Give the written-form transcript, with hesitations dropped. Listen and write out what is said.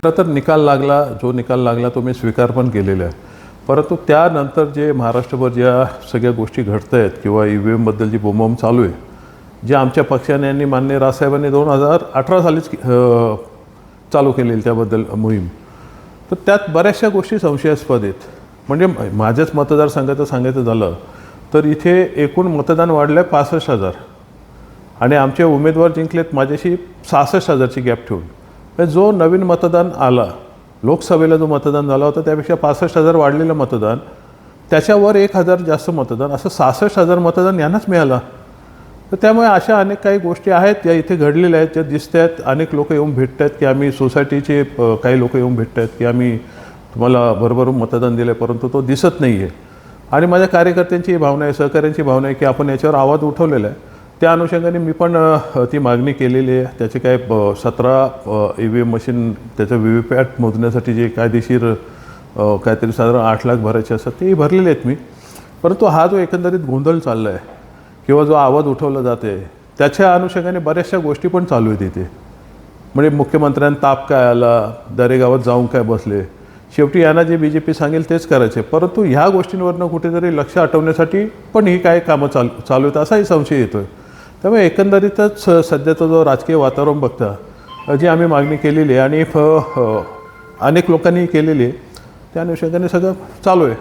खरं तर निकाल लागला, जो निकाल लागला तो मी स्वीकार पण केलेला आहे. परंतु त्यानंतर जे महाराष्ट्रभर ज्या सगळ्या गोष्टी घडत आहेत किंवा EVM बद्दल जी बोंबाबोंब चालू आहे, जे आमच्या पक्षाने आणि माननीय राजसाहेबांनी 2018 सालीच चालू केलेली त्याबद्दल मोहीम, तर त्यात बऱ्याचशा गोष्टी संशयास्पद आहेत. म्हणजे माझ्याच मतदारसंघाचं सांगायचं झालं तर इथे एकूण मतदान वाढलं 65,000 आणि आमचे उमेदवार जिंकलेत माझ्याशी 66,000ची गॅप ठेवून. जो नवीन मतदान आला, लोकसभेला जो मतदान झाला होता त्यापेक्षा 65,000 वाढलेलं मतदान, त्याच्यावर 1,000 जास्त मतदान, असं 66,000 मतदान यांनाच मिळालं. तर त्यामुळे अशा अनेक काही गोष्टी आहेत ज्या इथे घडलेल्या आहेत, ज्या दिसत आहेत. अनेक लोक येऊन भेटत आहेत की आम्ही सोसायटीचे काही लोक येऊन भेटत आहेत की आम्ही तुम्हाला भरभरून मतदान दिलं आहे, परंतु तो दिसत नाही आहे. आणि माझ्या कार्यकर्त्यांची भावना आहे, सहकाऱ्यांची भावना आहे की आपण याच्यावर आवाज उठवलेला आहे. त्या अनुषंगाने मी पण ती मागणी केलेली आहे. त्याचे काय 17 EVM मशीन त्याचं VVPAT मोजण्यासाठी जे कायदेशीर काहीतरी साधारण 8 लाख भरायचे असतात तेही भरलेले आहेत मी. परंतु हा जो एकंदरीत गोंधळ चालला आहे किंवा जो आवाज उठवला जाते त्याच्या अनुषंगाने बऱ्याचशा गोष्टी पण चालू आहेत इथे. म्हणजे मुख्यमंत्र्यांना ताप काय आला, दरेगावात जाऊन काय बसले, शेवटी यांना जे BJP सांगेल तेच करायचे. परंतु ह्या गोष्टींवरनं कुठेतरी लक्ष हटवण्यासाठी पण ही काय कामं चालू आहेत असाही संशय येतो आहे. त्यामुळे एकंदरीतच सध्याचं जो राजकीय वातावरण बघता जी आम्ही मागणी केलेली आहे आणि अनेक लोकांनी केलेली आहे त्या अनुषंगाने सगळं चालू आहे.